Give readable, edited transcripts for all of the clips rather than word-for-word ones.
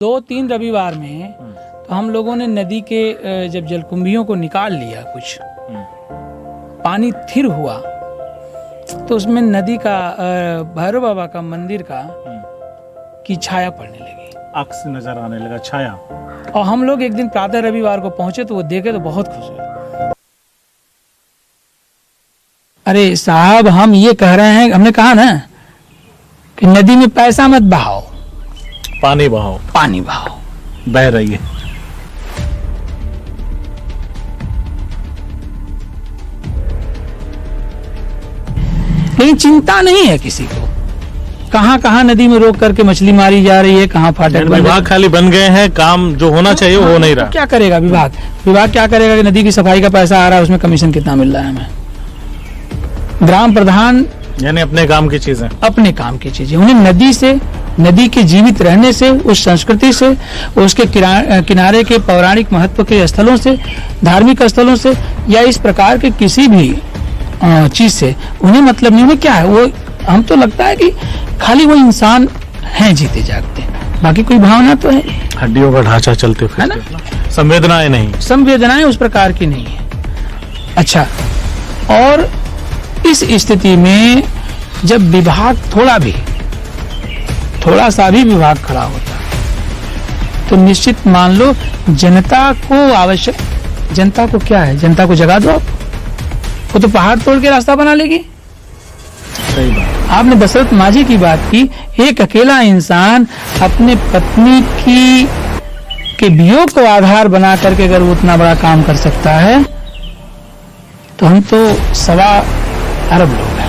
2-3 रविवार में तो हम लोगों ने नदी के जब जलकुंभियों को निकाल लिया, कुछ पानी थिर हुआ तो उसमें नदी का भैरव बाबा का मंदिर का की छाया पड़ने लगी, अक्स नजर आने लगा, छाया। और हम लोग एक दिन प्रातः रविवार को पहुंचे तो वो देखे तो बहुत खुश हुए। अरे साहब, हम ये कह रहे हैं, हमने कहा ना कि नदी में पैसा मत बहाओ, पानी बहाओ, पानी बहाओ, बह रही है। लेकिन चिंता नहीं है किसी को, कहां कहां नदी में रोक करके मछली मारी जा रही है, कहां फाटक। विभाग खाली बन गए हैं, काम जो होना चाहिए वो हो नहीं रहा। क्या करेगा विभाग? विभाग क्या करेगा कि नदी की सफाई का पैसा आ रहा है, उसमें कमीशन कितना मिल रहा है हमें? ग्राम प्रधान यानी अपने काम की चीजें, अपने काम की चीजें, उन्हें नदी से, नदी के जीवित रहने से, उस संस्कृति से, उसके किनारे के पौराणिक महत्व के स्थलों से, धार्मिक स्थलों से, या इस प्रकार के किसी भी चीज से उन्हें मतलब नहीं। उन्हें क्या है, वो हम तो लगता है कि खाली वो इंसान हैं जीते जागते, बाकी कोई भावना तो है, हड्डियों का ढांचा चलते है ना, संवेदनाएं नहीं, संवेदनाएं उस प्रकार की नहीं है। अच्छा, और इस स्थिति में जब विभाग थोड़ा सा भी विभाग खड़ा होता तो निश्चित मान लो जनता को आवश्यक, जनता को क्या है, जनता को जगा दो आप, वो तो पहाड़ तोड़ के रास्ता बना लेगी। सही बात। आपने दशरथ माझी की बात की, एक अकेला इंसान अपने पत्नी की के वियोग को आधार बना करके अगर वो उतना बड़ा काम कर सकता है तो हम तो 1.25 अरब लोग हैं।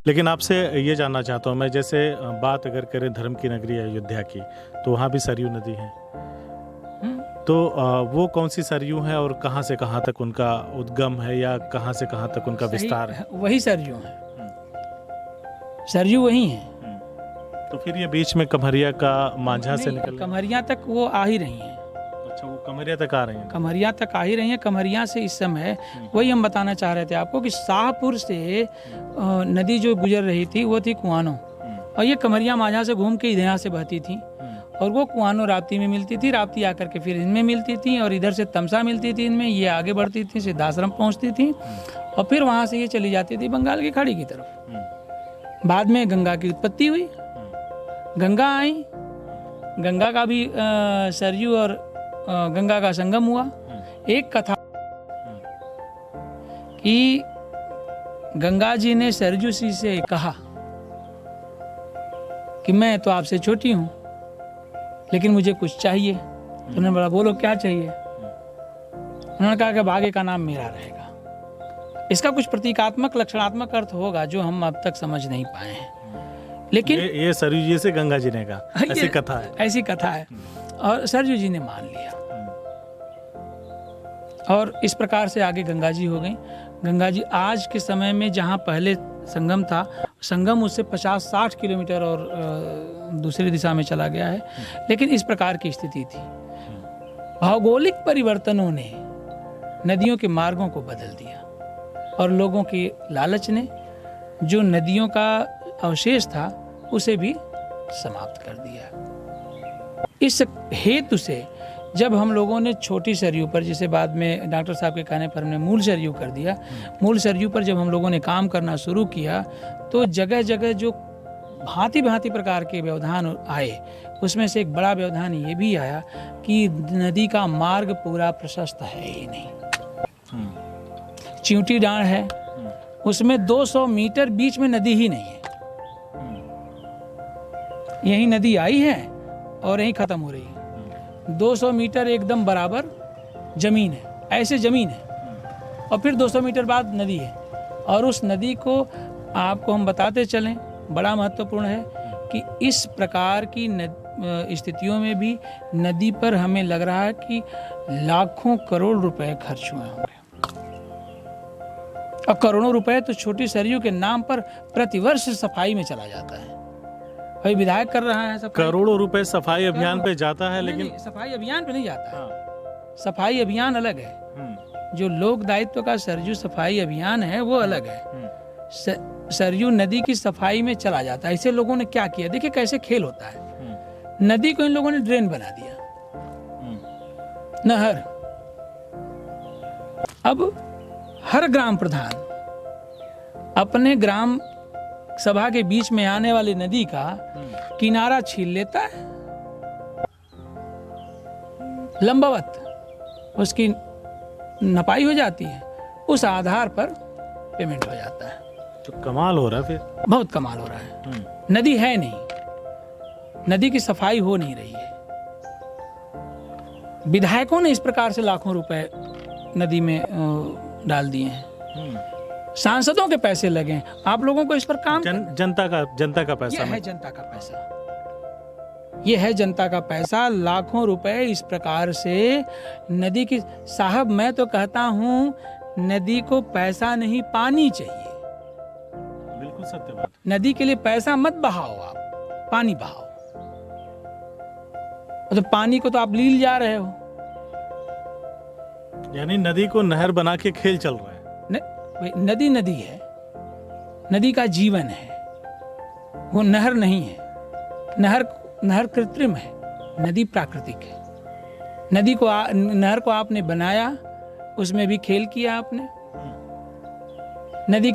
लेकिन आपसे ये जानना चाहता हूँ मैं, जैसे बात अगर करें धर्म की नगरी अयोध्या की, तो वहाँ भी सरयू नदी है, तो वो कौन सी सरयू है और कहाँ से कहाँ तक उनका उद्गम है, या कहाँ से कहाँ तक उनका विस्तार है? वही सरयू है, सरयू वही है। तो फिर ये बीच में कमरिया का मांझा से निकल, कमरिया तक वो आ ही रही हैं। अच्छा, वो कमरिया तक आ रही हैं? कमरिया तक आ ही रही हैं। कमरिया से इस समय वही हम बताना चाह रहे थे आपको कि शाहपुर से नदी जो गुजर रही थी वो थी कुआनो, और ये कमरिया मांझा से घूम के इधर से बहती थी, और वो कुआनो राप्ती में मिलती थी, राप्ती आकर के फिर इनमें मिलती थी, और इधर से तमसा मिलती थी इनमें, ये आगे बढ़ती थी, सिद्धाश्रम पहुंचती थी, और फिर वहां से ये चली जाती थी बंगाल की खाड़ी की तरफ। बाद में गंगा की उत्पत्ति हुई, गंगा आई, गंगा का भी सरयू और गंगा का संगम हुआ। एक कथा कि गंगा जी ने सरयू जी से कहा कि मैं तो आपसे छोटी हूं लेकिन मुझे कुछ चाहिए। तो उन्होंने बोला, बोलो क्या चाहिए? उन्होंने कहा कि आगे का नाम मेरा रहेगा। इसका कुछ प्रतीकात्मक लक्षणात्मक अर्थ होगा जो हम अब तक समझ नहीं पाए हैं, लेकिन ये सरयू जी से गंगा जी ने कहा, ऐसी कथा है, ऐसी कथा है, और सरयू जी ने मान लिया, और इस प्रकार से आगे गंगा जी हो गई। गंगा जी आज के समय में जहाँ पहले संगम था, संगम उससे 50-60 किलोमीटर और दूसरी दिशा में चला गया है, लेकिन इस प्रकार की स्थिति थी। भौगोलिक परिवर्तनों ने नदियों के मार्गों को बदल दिया, और लोगों के लालच ने जो नदियों का अवशेष था उसे भी समाप्त कर दिया। इस हेतु से जब हम लोगों ने छोटी सरयू पर, जिसे बाद में डॉक्टर साहब के कहने पर हमने मूल सरयू कर दिया, मूल सरयू पर जब हम लोगों ने काम करना शुरू किया तो जगह जगह जो भांति भांति प्रकार के व्यवधान आए, उसमें से एक बड़ा व्यवधान ये भी आया कि नदी का मार्ग पूरा प्रशस्त है ही नहीं। चिंटी डांड है, उसमें 200 मीटर बीच में नदी ही नहीं है, यही नदी आई है और यही खत्म हो रही है। 200 मीटर एकदम बराबर जमीन है, ऐसे जमीन है, और फिर 200 मीटर बाद नदी है। और उस नदी को आपको हम बताते चलें, बड़ा महत्वपूर्ण है कि इस प्रकार की स्थितियों में भी नदी पर हमें लग रहा है कि लाखों करोड़ रुपए खर्च हुए होंगे, और करोड़ों रुपए तो छोटी सरयू के नाम पर प्रतिवर्ष सफाई में चला जाता है। अभी विधायक कर रहा है सफाई। करोड़ों रुपए सफाई अभियान पे जाता है, लेकिन नहीं, सफाई अभियान पे नहीं जाता है। हाँ। सफाई अभियान अलग है, जो लोक दायित्व का सरयू सफाई अभियान है वो अलग है। सरयू नदी की सफाई में चला जाता है। इसे लोगों ने क्या किया, देखिए कैसे खेल होता है। नदी को इन लोगों ने ड्रेन बना दिया, नहर। अब हर ग्राम प्रधान अपने ग्राम सभा के बीच में आने वाली नदी का किनारा छीन लेता है, लंबवत उसकी नपाई हो जाती है, उस आधार पर पेमेंट हो जाता है। तो कमाल हो रहा है, फिर बहुत कमाल हो रहा है। नदी है नहीं, नदी की सफाई हो नहीं रही है। विधायकों ने इस प्रकार से लाखों रुपए नदी में डाल दिए हैं, सांसदों के पैसे लगे हैं। आप लोगों को इस पर काम जनता का पैसा यह है जनता का पैसा, ये है जनता का पैसा। लाखों रुपए इस प्रकार से नदी की, साहब मैं तो कहता हूं नदी को पैसा नहीं पानी चाहिए। बिल्कुल सत्य बात। नदी के लिए पैसा मत बहाओ, आप पानी बहाओ। तो पानी को तो आप लील जा रहे हो। यानी नदी को नहर बना के खेल चल रहा है। नदी नदी है, नदी का जीवन है, वो नहर नहीं है। नहर कृत्रिम है, नदी प्राकृतिक है। नहर को आपने बनाया, उसमें भी खेल किया आपने। नहर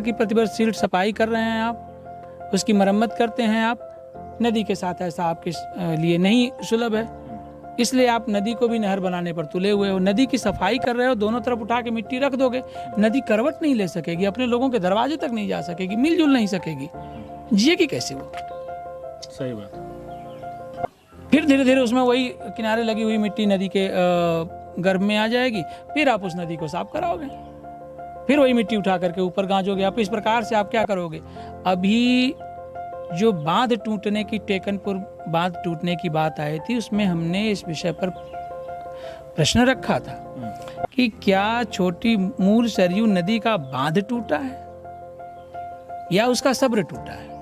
की प्रतिवर्षशील सफाई कर रहे हैं आप, उसकी मरम्मत करते हैं आप। नदी के साथ ऐसा आपके लिए नहीं सुलभ है, इसलिए आप नदी को भी नहर बनाने पर तुले हुए हो। नदी की सफाई कर रहे हो, दोनों तरफ उठा के मिट्टी रख दोगे, नदी करवट नहीं ले सकेगी, अपने लोगों के दरवाजे तक नहीं जा सकेगी, मिलजुल नहीं सकेगी, जिएगी कैसे वो? सही बात। फिर धीरे धीरे उसमें वही किनारे लगी हुई मिट्टी नदी के गर्भ में आ जाएगी। फिर आप उस नदी को साफ कराओगे, फिर वही मिट्टी उठा करके ऊपर गांजोगे आप। इस प्रकार से आप क्या करोगे? अभी जो बांध टूटने की, टेकनपुर बांध टूटने की बात आई थी, उसमें हमने इस विषय पर प्रश्न रखा था कि क्या छोटी मूल सरयू नदी का बांध टूटा है या उसका सब्र टूटा है?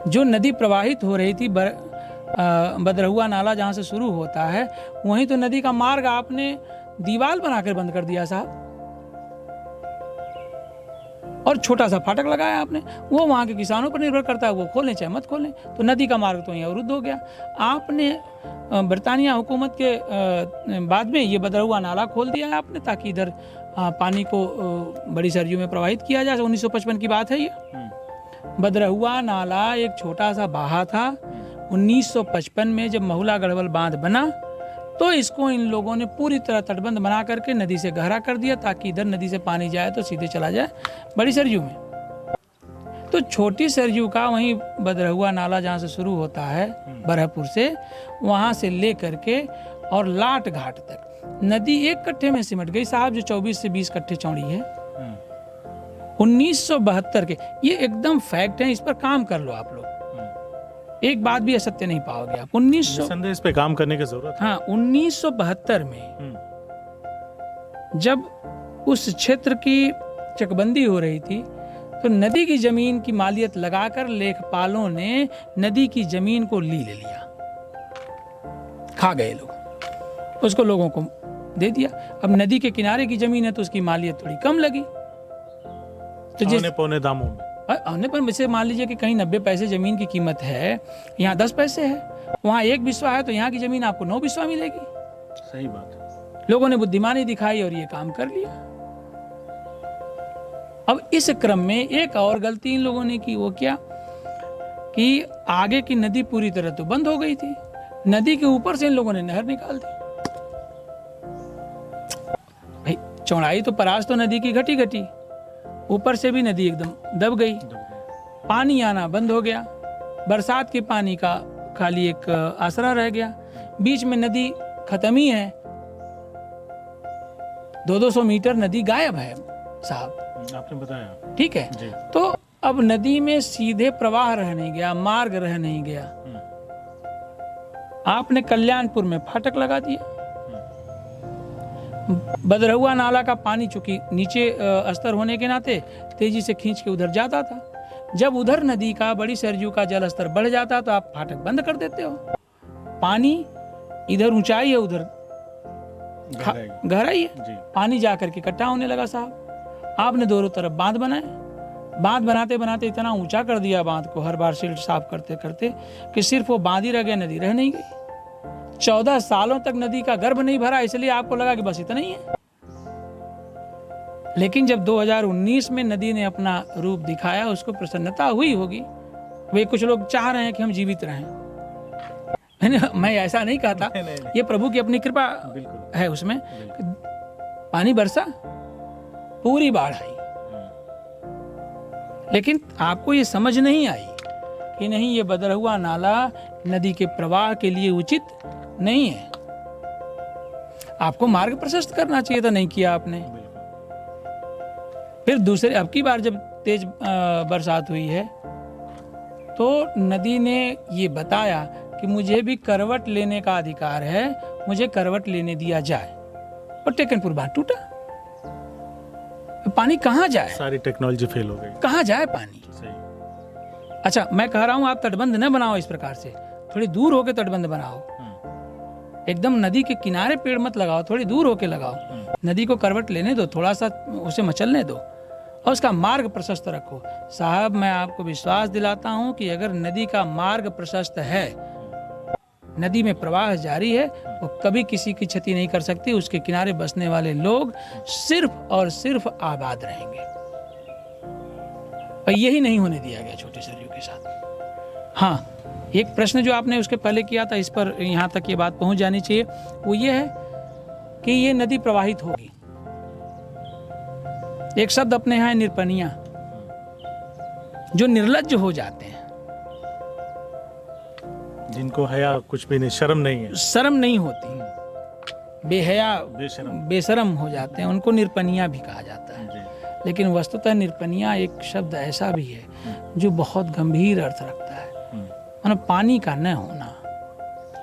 जो नदी प्रवाहित हो रही थी, बदरहुआ नाला जहां से शुरू होता है, वहीं तो नदी का मार्ग आपने दीवार बनाकर बंद कर दिया साहब, और छोटा सा फाटक लगाया आपने। वो वहाँ के किसानों पर निर्भर करता है, वो खोलें चाहे मत खोलें, तो नदी का मार्ग तो यहाँ अवरुद्ध हो गया। आपने बरतानिया हुकूमत के बाद में ये बदरहुआ नाला खोल दिया है आपने, ताकि इधर पानी को बड़ी सरयू में प्रवाहित किया जाए। 1955 की बात है ये। बदरहुआ नाला एक छोटा सा बहा था। 1955 में जब महुला गढ़वाल बांध बना तो इसको इन लोगों ने पूरी तरह तटबंध बना करके नदी से गहरा कर दिया, ताकि इधर नदी से पानी जाए तो सीधे चला जाए बड़ी सरयू में। तो छोटी सरयू का वहीं बदरहुआ नाला जहाँ से शुरू होता है बरहपुर से, वहाँ से ले करके और लाट घाट तक नदी एक कट्ठे में सिमट गई साहब, जो 24 से 20 कट्ठे चौड़ी है। 1972 के ये एकदम फैक्ट है, इस पर काम कर लो आप लोग, एक बात भी असत्य नहीं पाओगे आप। 1900 इस पे काम करने की जरूरत है। हाँ, 1972 में जब उस क्षेत्र की चकबंदी हो रही थी, तो नदी की जमीन की मालियत लगाकर लेखपालों ने नदी की जमीन को ले लिया, खा गए लोग, उसको लोगों को दे दिया। अब नदी के किनारे की जमीन है तो उसकी मालियत थोड़ी कम लगी, तो जिस पौने दामों में आने पर वैसे मान लीजिए कि कहीं 90 पैसे जमीन की कीमत है, यहाँ 10 पैसे है, वहाँ 1 बिस्वा है, तो यहाँ की जमीन आपको 9 बिस्वा मिलेगी। सही बात है। लोगों ने बुद्धिमानी दिखाई और ये काम कर लिया। अब इस क्रम में एक और गलती इन लोगों ने की, वो क्या कि आगे की नदी पूरी तरह तो बंद हो गई थी, नदी के ऊपर से इन लोगों ने नहर निकाल दी। भाई चौड़ाई तो परास तो नदी की घटी घटी, ऊपर से भी नदी एकदम दब गई, पानी आना बंद हो गया। बरसात के पानी का खाली एक आसरा रह गया, बीच में नदी खत्म ही है, 200-200 मीटर नदी गायब है साहब, आपने बताया। ठीक है जी। तो अब नदी में सीधे प्रवाह रह नहीं गया, मार्ग रह नहीं गया। आपने कल्याणपुर में फाटक लगा दिया। बदरहुआ नाला का पानी चूंकि नीचे अस्तर होने के नाते तेजी से खींच के उधर जाता था, जब उधर नदी का, बड़ी सरयू का जल स्तर बढ़ जाता तो आप फाटक बंद कर देते हो। पानी इधर ऊंचाई है, उधर गहराई है, जी। पानी जाकर के इकट्ठा होने लगा साहब। आपने दोनों तरफ बांध बनाए, बांध बनाते बनाते इतना ऊंचा कर दिया बांध को, हर बार सिल्ट साफ करते करते, कि सिर्फ वो बांध ही रह गया, नदी रह नहीं गई। 14 सालों तक नदी का गर्भ नहीं भरा, इसलिए आपको लगा कि बस इतना ही है। लेकिन जब 2019 में नदी ने अपना रूप दिखाया, उसको प्रसन्नता हुई होगी। वे कुछ लोग चाह रहे हैं कि हम जीवित रहें। मैं ऐसा नहीं कहता, ये प्रभु की अपनी कृपा है उसमें। पानी बरसा, पूरी बाढ़ आई, लेकिन आपको ये समझ नहीं आई कि नहीं, ये बदला हुआ नाला नदी के प्रवाह के लिए उचित नहीं है। आपको मार्ग प्रशस्त करना चाहिए था, नहीं किया आपने। फिर दूसरे, अब की बार जब तेज बरसात हुई है तो नदी ने ये बताया कि मुझे भी करवट लेने का अधिकार है, मुझे करवट लेने दिया जाए, और टेकनपुर बांध टूटा। पानी कहाँ जाए? सारी टेक्नोलॉजी फेल हो गई, कहाँ जाए पानी? सही। अच्छा, मैं कह रहा हूँ आप तटबंध न बनाओ इस प्रकार से, थोड़ी दूर होके तटबंध बनाओ। एकदम नदी के किनारे पेड़ मत लगाओ, थोड़ी दूर होके लगाओ। नदी को करवट लेने दो, थोड़ा सा उसे मचलने दो, और उसका मार्ग प्रशस्त रखो। साहब, मैं आपको विश्वास दिलाता हूं कि अगर नदी का मार्ग प्रशस्त है, नदी में प्रवाह जारी है, वो कभी किसी की क्षति नहीं कर सकती। उसके किनारे बसने वाले लोग सिर्फ और सिर्फ आबाद रहेंगे, और यही नहीं होने दिया गया छोटे सरयू के साथ। हाँ, एक प्रश्न जो आपने उसके पहले किया था, इस पर यहाँ तक ये बात पहुँच जानी चाहिए, वो ये है कि ये नदी प्रवाहित होगी। एक शब्द अपने यहाँ है निरपनिया, जो निर्लज्ज हो जाते हैं, जिनको हया कुछ भी नहीं, शर्म नहीं है, शर्म नहीं होती, बेहया बेशरम हो जाते हैं, उनको निरपनिया भी कहा जाता है। लेकिन वस्तुतः निरपनिया एक शब्द ऐसा भी है जो बहुत गंभीर अर्थ रखता है। मतलब पानी का न होना,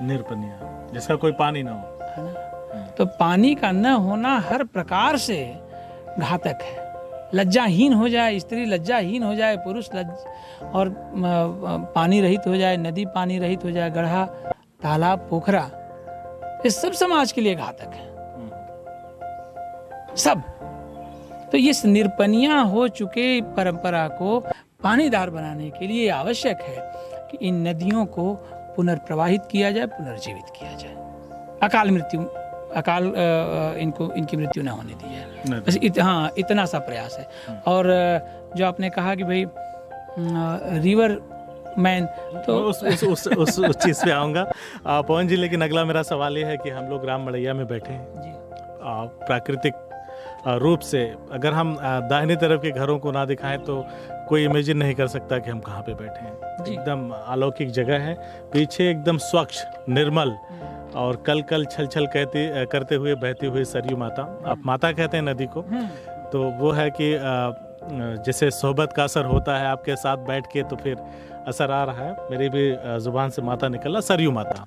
निरपनिया, जिसका कोई पानी ना हो, है ना। तो पानी का न होना हर प्रकार से घातक है। लज्जाहीन हो जाए स्त्री, लज्जाहीन हो जाए पुरुष, और पानी रहित हो जाए नदी, पानी रहित हो जाए गड्ढा, तालाब, पोखरा, ये सब समाज के लिए घातक है, सब। तो इस निरपनिया हो चुके परंपरा को पानीदार बनाने के लिए आवश्यक है कि इन नदियों को पुनर्प्रवाहित किया जाए, पुनर्जीवित किया जाए। अकाल इनकी मृत्यु न होने दी जाए, बस हाँ, इतना सा प्रयास है। और जो आपने कहा कि भाई रिवर मैन, तो उस चीज पे आऊंगा पवन जी। लेकिन अगला मेरा सवाल ये है कि हम लोग राम मड़ैया में बैठे हैं जी। प्राकृतिक रूप से अगर हम दाहिने तरफ के घरों को ना दिखाएं तो कोई इमेजिन नहीं कर सकता कि हम कहाँ पे बैठे हैं। एकदम अलौकिक जगह है, पीछे एकदम स्वच्छ, निर्मल और कल कल छल छल करते हुए बहती हुई सरयू माता। आप माता कहते हैं नदी को, तो वो है कि जैसे सोहबत का असर होता है आपके साथ बैठ के, तो फिर असर आ रहा है। मेरी भी जुबान से माता निकला, सरयू माता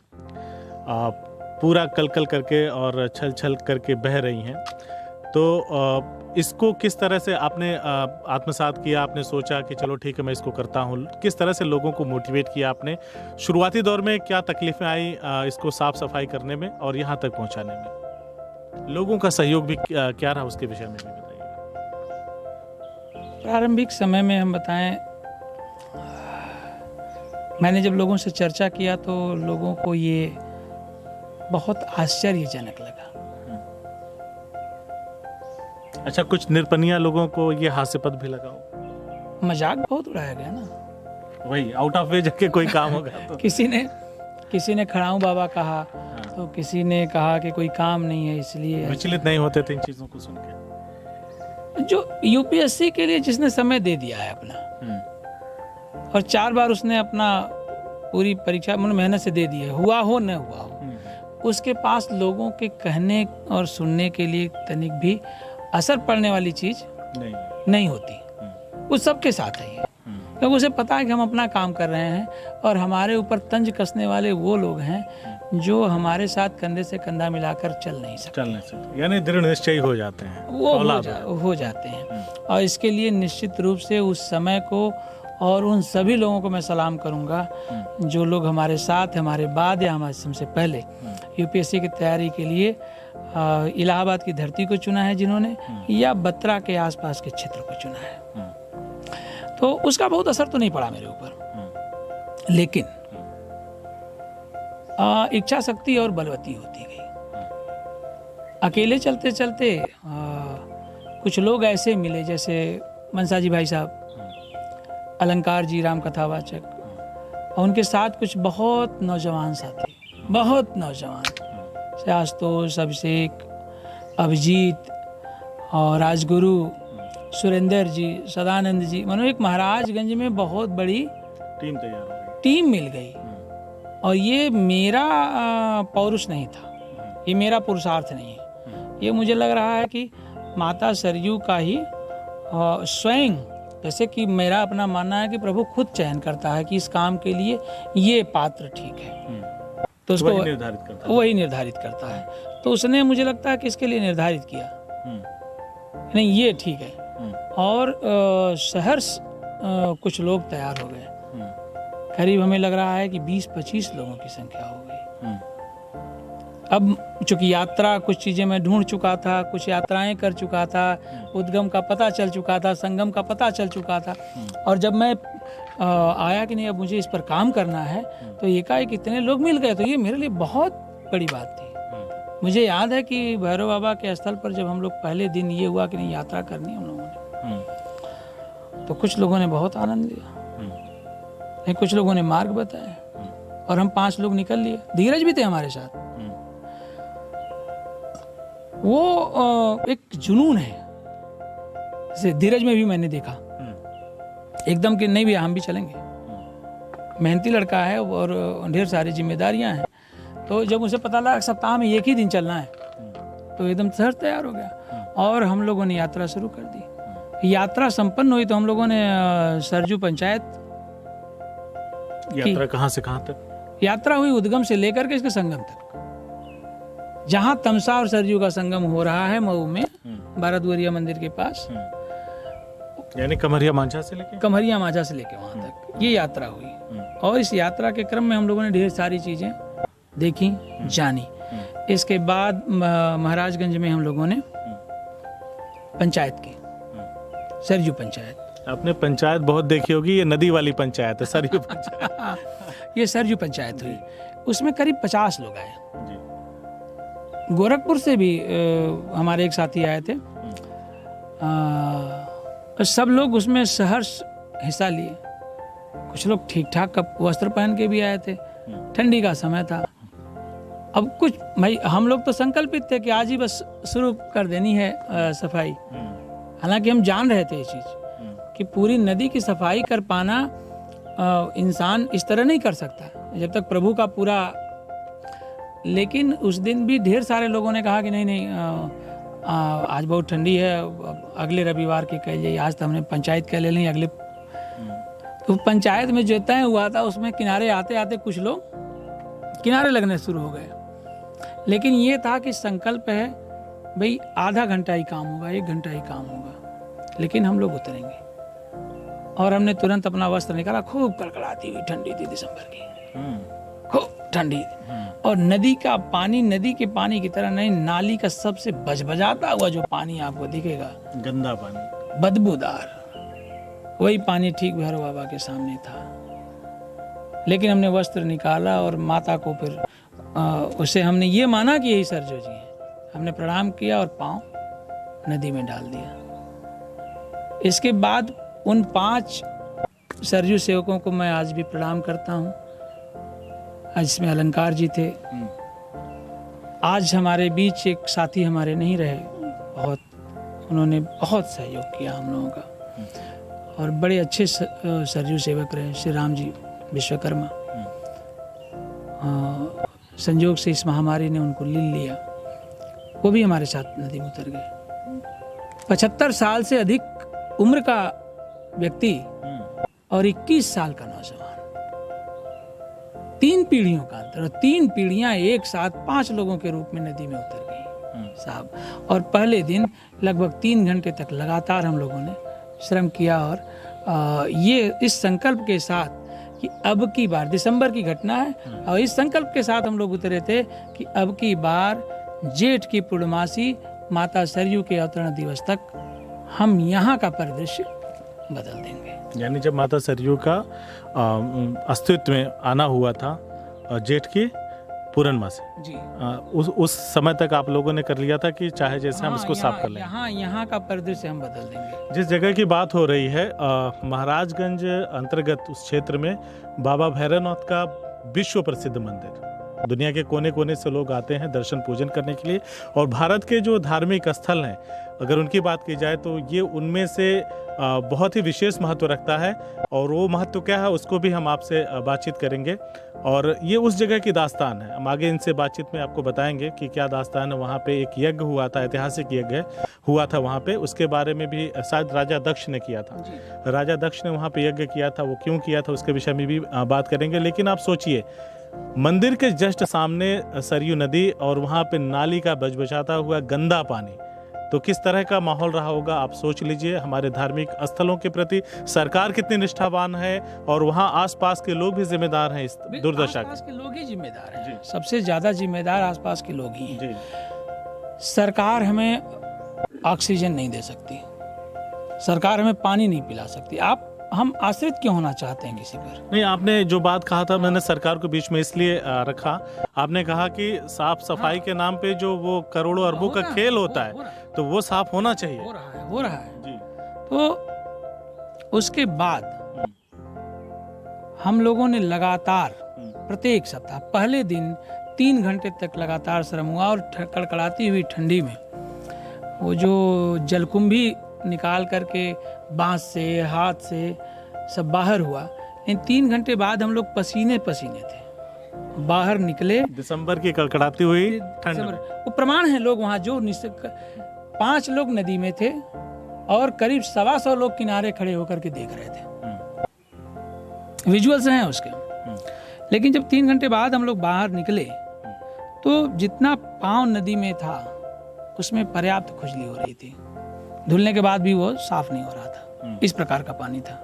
पूरा कल कल करके और छल छल करके बह रही हैं। तो इसको किस तरह से आपने आत्मसात किया, आपने सोचा कि चलो ठीक है मैं इसको करता हूँ? किस तरह से लोगों को मोटिवेट किया आपने? शुरुआती दौर में क्या तकलीफें आई इसको साफ सफाई करने में और यहाँ तक पहुँचाने में? लोगों का सहयोग भी क्या रहा, उसके विषय में भी बताइए। प्रारंभिक समय में हम बताएं, मैंने जब लोगों से चर्चा किया तो लोगों को ये बहुत आश्चर्यजनक लगा। अच्छा, कुछ निरपनिया लोगों को ये हास्यास्पद भी लगा? मजाक बहुत उड़ाया गया ना, वही आउट ऑफ वे जाके कोई काम होगा तो किसी ने खड़ाऊं बाबा कहा, तो किसी ने कहा कि कोई काम नहीं है, इसलिए विचलित नहीं होते थे इन चीजों को सुन के। जो यूपीएससी के लिए जिसने समय दे दिया है अपना, और 4 बार उसने अपना पूरी परीक्षा मेहनत से दे दी है, हुआ हो न हुआ हो, उसके पास लोगों के कहने और सुनने के लिए तनिक भी असर पड़ने वाली चीज नहीं होती। वो सबके साथ है ये, क्योंकि उसे पता है कि हम अपना काम कर रहे हैं, और हमारे ऊपर तंज कसने वाले वो लोग हैं जो हमारे साथ कंधे से कंधा मिलाकर चल नहीं सकते, यानी दृढ़ निश्चयी हो जाते हैं, वो हो जाते हैं। और इसके लिए निश्चित रूप से उस समय को और उन सभी लोगों को मैं सलाम करूंगा जो लोग हमारे साथ, हमारे बाद या हमारे हमसे पहले यूपीएससी की तैयारी के लिए इलाहाबाद की धरती को चुना है जिन्होंने, या बत्रा के आसपास के क्षेत्र को चुना है। तो उसका बहुत असर तो नहीं पड़ा मेरे ऊपर, लेकिन इच्छा शक्ति और बलवती होती गई। अकेले चलते चलते कुछ लोग ऐसे मिले, जैसे मनसाजी भाई साहब, अलंकार जी राम कथावाचक, और उनके साथ कुछ बहुत नौजवान साथी, बहुत नौजवान, आशुतोष, अभिषेक, अभिजीत और राजगुरु, सुरेंद्र जी, सदानंद जी, मानो एक महाराजगंज में बहुत बड़ी टीम तैयार हो गई, टीम मिल गई। और ये मेरा पौरुष नहीं था, ये मेरा पुरुषार्थ नहीं है, ये मुझे लग रहा है कि माता सरयू का ही स्वयं, जैसे कि मेरा अपना मानना है कि प्रभु खुद चयन करता है कि इस काम के लिए ये पात्र ठीक है, तो उसको वही निर्धारित करता है। तो उसने मुझे लगता है कि इसके लिए निर्धारित किया, नहीं ये ठीक है। और सहर्ष कुछ लोग तैयार हो गए, करीब हमें लग रहा है कि 20-25 लोगों की संख्या हो गई। अब चूंकि यात्रा, कुछ चीजें मैं ढूंढ चुका था, कुछ यात्राएं कर चुका था, उद्गम का पता चल चुका था, संगम का पता चल चुका था, और जब मैं आया कि नहीं अब मुझे इस पर काम करना है, तो एकाएक इतने लोग मिल गए, तो ये मेरे लिए बहुत बड़ी बात थी। मुझे याद है कि भैरव बाबा के स्थल पर जब हम लोग पहले दिन ये हुआ कि नहीं यात्रा करनी है हम लोगों ने, तो कुछ लोगों ने बहुत आनंद लिया, नहीं कुछ लोगों ने मार्ग बताया, और हम 5 लोग निकल लिए। धीरज भी थे हमारे साथ। वो एक जुनून है, जैसे धीरज में भी मैंने देखा एकदम कि नहीं भैया हम भी चलेंगे, मेहनती लड़का है और ढेर सारी जिम्मेदारियां हैं। तो जब मुझे पता लगा सप्ताह में एक ही दिन चलना है, तो एकदम सहज तैयार हो गया और हम लोगों ने यात्रा शुरू कर दी। यात्रा संपन्न हुई तो हम लोगों ने सरजू पंचायत, यात्रा कहाँ से कहाँ तक? यात्रा हुई उद्गम से लेकर के इसके संगम तक, जहाँ तमसा और सरजू का संगम हो रहा है मऊ में, भारतवरिया मंदिर के पास, यानी कमरिया मांझा से लेके वहां तक ये यात्रा हुई। और इस यात्रा के क्रम में हम लोगों ने ढेर सारी चीजें देखी, जानी। इसके बाद महाराजगंज में हम लोगों ने पंचायत की, सरजू पंचायत। आपने पंचायत बहुत देखी होगी, ये नदी वाली पंचायत है सरजू पंचायत। ये सरजू पंचायत हुई, उसमें करीब 50 लोग आए। गोरखपुर से भी हमारे एक साथी आए थे, सब लोग उसमें सहर्ष हिस्सा लिए। कुछ लोग ठीक ठाक वस्त्र पहन के भी आए थे, ठंडी का समय था। अब कुछ भाई हम लोग तो संकल्पित थे कि आज ही बस शुरू कर देनी है सफाई। हालांकि हम जान रहे थे ये चीज कि पूरी नदी की सफाई कर पाना इंसान इस तरह नहीं कर सकता जब तक प्रभु का पूरा। लेकिन उस दिन भी ढेर सारे लोगों ने कहा कि नहीं आज बहुत ठंडी है, अगले रविवार की कह जाइए, आज तो हमने पंचायत कह ले नहीं अगले। तो पंचायत में जो तय हुआ था उसमें किनारे आते आते कुछ लोग किनारे लगने शुरू हो गए। लेकिन ये था कि संकल्प है भाई आधा घंटा ही काम होगा, 1 घंटा ही काम होगा, लेकिन हम लोग उतरेंगे। और हमने तुरंत अपना वस्त्र निकाला, खूब कड़कड़ाती हुई ठंडी थी दिसंबर की, खूब ठंडी। और नदी का पानी नदी के पानी की तरह नहीं, नाली का सबसे बजबजाता हुआ जो पानी आपको दिखेगा, गंदा पानी, बदबूदार, वही पानी ठीक भैरव बाबा के सामने था। लेकिन हमने वस्त्र निकाला और माता को फिर उसे हमने ये माना कि यही सरजू जी हैं। हमने प्रणाम किया और पांव नदी में डाल दिया। इसके बाद उन 5 सरजू सेवकों को मैं आज भी प्रणाम करता हूँ। जिसमें अलंकार जी थे। आज हमारे बीच एक साथी हमारे नहीं रहे, उन्होंने बहुत सहयोग किया हम लोगों का और बड़े अच्छे सरजू सेवक रहे। श्री राम जी विश्वकर्मा, संयोग से इस महामारी ने उनको ले लिया, वो भी हमारे साथ नदी में उतर गए। 75 साल से अधिक उम्र का व्यक्ति और 21 साल का नौजवान, 3 पीढ़ियों का अंतर, और 3 पीढ़ियां एक साथ 5 लोगों के रूप में नदी में उतर गई साहब। और पहले दिन लगभग 3 घंटे तक लगातार हम लोगों ने श्रम किया और ये इस संकल्प के साथ कि अब की बार, दिसंबर की घटना है, और इस संकल्प के साथ हम लोग उतरे थे कि अब की बार जेठ की पूर्णमासी माता सरयू के अवतरण दिवस तक हम यहाँ का परिदृश्य बदल देंगे। यानी जब माता सरयू का अस्तित्व में आना हुआ था जेठ की पूर्णमासी जी, उस समय तक आप लोगों ने कर लिया था कि चाहे जैसे हम इसको साफ कर लें। यहाँ का परिदृश्य हम बदल देंगे। जिस जगह की बात हो रही है महाराजगंज अंतर्गत उस क्षेत्र में बाबा भैरवनाथ का विश्व प्रसिद्ध मंदिर, दुनिया के कोने कोने से लोग आते हैं दर्शन पूजन करने के लिए। और भारत के जो धार्मिक स्थल हैं, अगर उनकी बात की जाए तो ये उनमें से बहुत ही विशेष महत्व रखता है। और वो महत्व क्या है उसको भी हम आपसे बातचीत करेंगे। और ये उस जगह की दास्तान है, हम आगे इनसे बातचीत में आपको बताएंगे कि क्या दास्तान है। वहाँ पे एक यज्ञ हुआ था, ऐतिहासिक यज्ञ हुआ था वहाँ पे, उसके बारे में भी शायद राजा दक्ष ने किया था। राजा दक्ष ने वहाँ पे यज्ञ किया था, वो क्यों किया था उसके विषय में भी बात करेंगे। लेकिन आप सोचिए, मंदिर के जस्ट सामने सरयू नदी और वहाँ पे नाली का बजबजाता हुआ गंदा पानी, तो किस तरह का माहौल रहा होगा आप सोच लीजिए। हमारे धार्मिक स्थलों के प्रति सरकार कितनी निष्ठावान है और वहाँ आसपास के लोग भी जिम्मेदार हैं इस दुर्दशा के। आसपास के लोग ही जिम्मेदार हैं, सबसे ज्यादा जिम्मेदार आसपास के लोग ही हैं। जी। सरकार हमें ऑक्सीजन नहीं दे सकती, सरकार हमें पानी नहीं पिला सकती, हम आश्रित क्यों होना चाहते हैं किसी पर? नहीं, आपने जो बात कहा था, मैंने सरकार को बीच में इसलिए रखा, आपने कहा कि साफ सफाई के नाम पे जो वो करोड़ों अरबों का खेल होता है तो वो साफ होना चाहिए। हो रहा है जी। तो उसके बाद हम लोगों ने लगातार प्रत्येक सप्ताह पहले दिन 3 घंटे तक लगातार श्रम हुआ। और कड़कड़ाती हुई ठंडी में वो जो जलकुंभी निकाल करके बांस से हाथ से सब बाहर हुआ। इन 3 घंटे बाद हम लोग पसीने पसीने थे, बाहर निकले। दिसंबर की कड़कड़ाती हुई ठंड, वो प्रमाण है, लोग वहाँ जो 5 लोग नदी में थे और करीब 125 लोग किनारे खड़े होकर के देख रहे थे, विजुअल्स हैं उसके। लेकिन जब 3 घंटे बाद हम लोग बाहर निकले तो जितना पाँव नदी में था उसमें पर्याप्त खुजली हो रही थी, धुलने के बाद भी वो साफ नहीं हो रहा था, इस प्रकार का पानी था।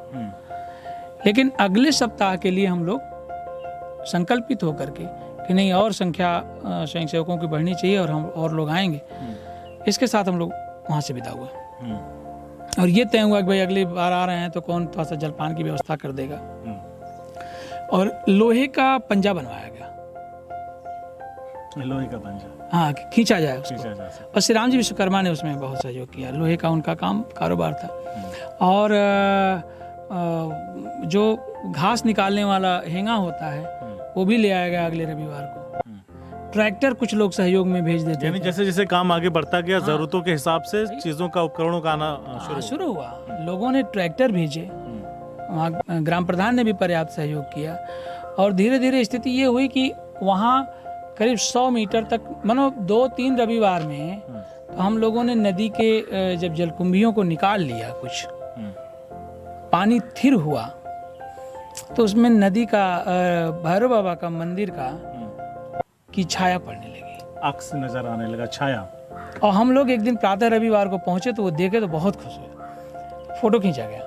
लेकिन अगले सप्ताह के लिए हम लोग संकल्पित होकर के कि नहीं, और संख्या स्वयंसेवकों की बढ़नी चाहिए और हम और लोग आएंगे, इसके साथ हम लोग वहाँ से विदा हुए। और ये तय हुआ कि भाई अगली बार आ रहे हैं तो कौन थोड़ा सा जलपान की व्यवस्था कर देगा। और लोहे का पंजा बनवाया गया, लोहे का पंजा, हाँ, खींचा जाए उसको। और श्री राम जी विश्वकर्मा ने उसमें बहुत सहयोग किया, लोहे का उनका कारोबार था। और जो घास निकालने वाला हेंगा होता है वो भी ले आया गया अगले रविवार को। ट्रैक्टर कुछ लोग सहयोग में भेज देते, यानी जैसे जैसे काम आगे बढ़ता गया जरूरतों के हिसाब से चीजों का, उपकरणों का आना शुरू हुआ। लोगों ने ट्रैक्टर भेजे, वहाँ ग्राम प्रधान ने भी पर्याप्त सहयोग किया। और धीरे धीरे स्थिति ये हुई कि वहाँ करीब 100 मीटर तक, मानो 2-3 रविवार में तो हम लोगों ने नदी के जब जलकुंभियों को निकाल लिया, कुछ पानी थिर हुआ तो उसमें नदी का, भैरव बाबा का मंदिर का की छाया पड़ने लगी, अक्स नजर आने लगा, छाया। और हम लोग एक दिन प्रातः रविवार को पहुंचे तो वो देखे तो बहुत खुश हुए, फोटो खींचा गया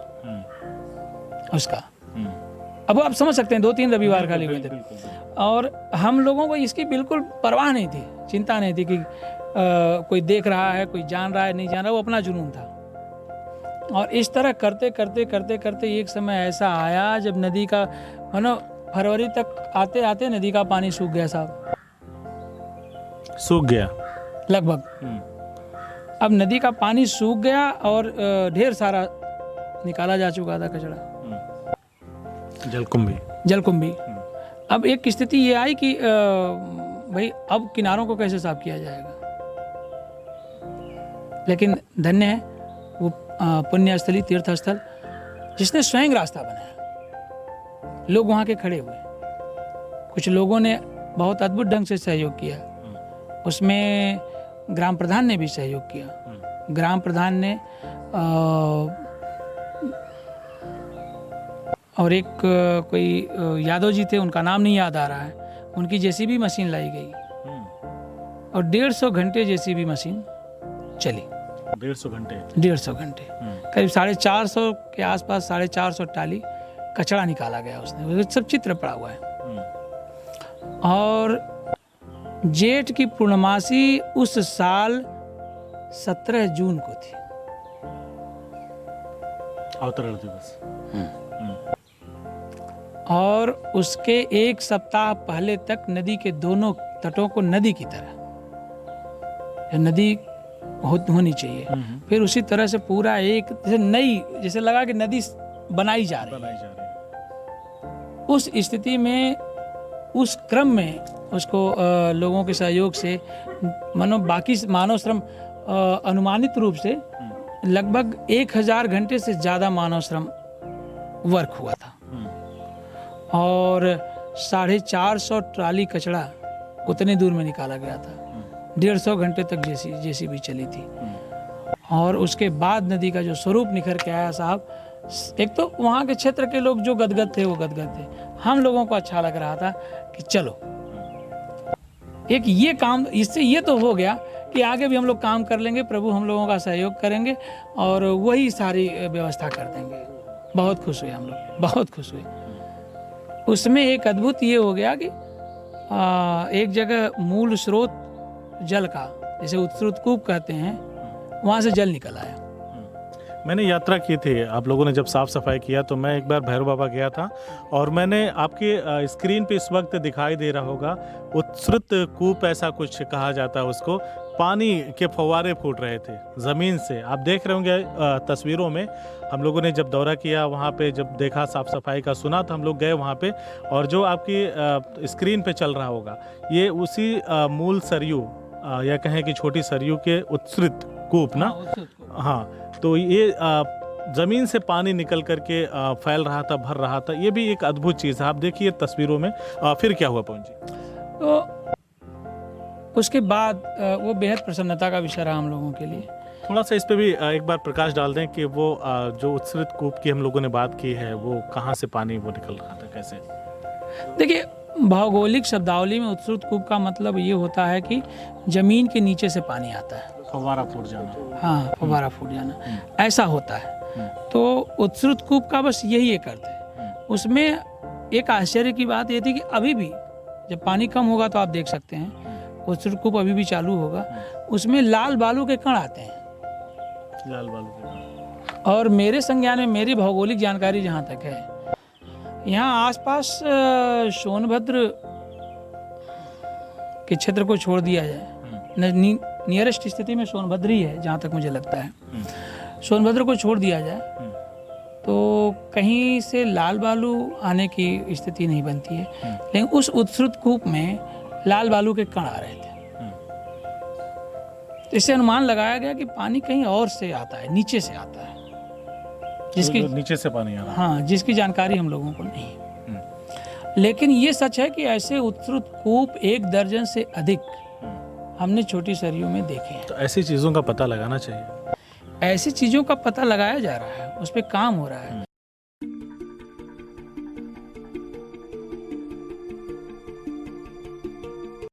उसका। अब आप समझ सकते हैं 2-3 रविवार खाली हुए थे। और हम लोगों को इसकी बिल्कुल परवाह नहीं थी, चिंता नहीं थी कि कोई देख रहा है, कोई जान रहा है, नहीं जान रहा, वो अपना जुनून था। और इस तरह करते करते करते करते एक समय ऐसा आया जब नदी का, मानो फरवरी तक आते आते नदी का पानी सूख गया साहब, सूख गया लगभग। अब नदी का पानी सूख गया और ढेर सारा निकाला जा चुका था कचरा, जलकुंभी। अब एक स्थिति ये आई कि भाई अब किनारों को कैसे साफ किया जाएगा। लेकिन धन्य है वो पुण्य स्थली, तीर्थ स्थल, जिसने स्वयं रास्ता बनाया। लोग वहाँ के खड़े हुए, कुछ लोगों ने बहुत अद्भुत ढंग से सहयोग किया, उसमें ग्राम प्रधान ने भी सहयोग किया। ग्राम प्रधान ने और एक कोई यादव जी थे, उनका नाम नहीं याद आ रहा है, उनकी जेसीबी मशीन लाई गई और 150 घंटे जेसीबी मशीन चली। 150 घंटे। 150 घंटे, करीब 450 के आसपास 450 टाली कचरा निकाला गया उसने, वो सब चित्र पड़ा हुआ है। और जेठ की पूर्णमासी उस साल 17 जून को थी, अवतरण दिवस। और उसके एक सप्ताह पहले तक नदी के दोनों तटों को नदी की तरह, नदी होनी चाहिए, फिर उसी तरह से पूरा एक जैसे नई, जैसे लगा कि नदी बनाई जा रही है। उस स्थिति में, उस क्रम में उसको लोगों के सहयोग से बाकी मानव श्रम अनुमानित रूप से लगभग 1000 घंटे से ज़्यादा मानव श्रम वर्क हुआ था। और 450 ट्राली कचरा उतने दूर में निकाला गया था। 150 घंटे तक जेसीबी चली थी। और उसके बाद नदी का जो स्वरूप निखर के आया साहब, एक तो वहाँ के क्षेत्र के लोग जो गदगद थे वो गदगद थे, हम लोगों को अच्छा लग रहा था कि चलो एक ये काम, इससे ये तो हो गया कि आगे भी हम लोग काम कर लेंगे, प्रभु हम लोगों का सहयोग करेंगे और वही सारी व्यवस्था कर देंगे। बहुत खुश हुए हम लोग, बहुत खुश हुए। उसमें एक अद्भुत ये हो गया कि एक जगह मूल स्रोत जल का, जैसे उत्सृत कूप कहते हैं, वहाँ से जल निकल आया। मैंने यात्रा की थी, आप लोगों ने जब साफ सफाई किया तो मैं एक बार भैरव बाबा गया था और मैंने आपके स्क्रीन पे इस वक्त दिखाई दे रहा होगा उत्सृत कूप, ऐसा कुछ कहा जाता है उसको। पानी के फव्वारे फूट रहे थे ज़मीन से, आप देख रहे होंगे तस्वीरों में। हम लोगों ने जब दौरा किया वहाँ पे, जब देखा साफ सफाई का, सुना, तो हम लोग गए वहाँ पे। और जो आपकी स्क्रीन पे चल रहा होगा ये उसी मूल सरयू या कहें कि छोटी सरयू के उत्सृत कूप ना। हाँ, तो ये ज़मीन से पानी निकल करके फैल रहा था, भर रहा था। ये भी एक अद्भुत चीज़ है, आप देखिए तस्वीरों में। फिर क्या हुआ पवन जी? तो उसके बाद वो बेहद प्रसन्नता का विषय रहा हम लोगों के लिए। थोड़ा सा इस पे भी एक बार प्रकाश डाल दें कि वो जो उत्सृत कूप की हम लोगों ने बात की है, वो कहाँ से पानी वो निकल रहा था, कैसे? देखिए, भौगोलिक शब्दावली में उत्सृत कूप का मतलब ये होता है कि जमीन के नीचे से पानी आता है, फव्वारा फूट जाना। हाँ, फव्वारा फूट जाना, ऐसा होता है। तो उत्सृत कूप का बस यही एक अर्थ है। उसमें एक आश्चर्य की बात ये थी कि अभी भी जब पानी कम होगा तो आप देख सकते हैं उत्सृत कूप अभी भी चालू होगा, उसमें लाल बालू के कण आते हैं। लाल बालू के कण। और मेरे संज्ञान में, मेरी भौगोलिक जानकारी जहाँ तक है, यहाँ आसपास सोनभद्र के क्षेत्र को छोड़ दिया जाए, नियरेस्ट स्थिति में सोनभद्र ही है जहाँ तक मुझे लगता है, सोनभद्र को छोड़ दिया जाए तो कहीं से लाल बालू आने की स्थिति नहीं बनती है। लेकिन उस उत्सृत कूप में लाल बालू के कण आ रहे थे। तो इससे अनुमान लगाया गया कि पानी कहीं और से आता है, नीचे से आता है, जिसकी नीचे से पानी आ रहा है। हाँ, जिसकी जानकारी हम लोगों को नहीं है। लेकिन ये सच है कि ऐसे उत्सृत कूप 1 दर्जन से अधिक हमने छोटी सरयू में देखे हैं। तो ऐसी चीज़ों का पता लगाना चाहिए। ऐसी चीज़ों का पता लगाया जा रहा है, उस पर काम हो रहा है।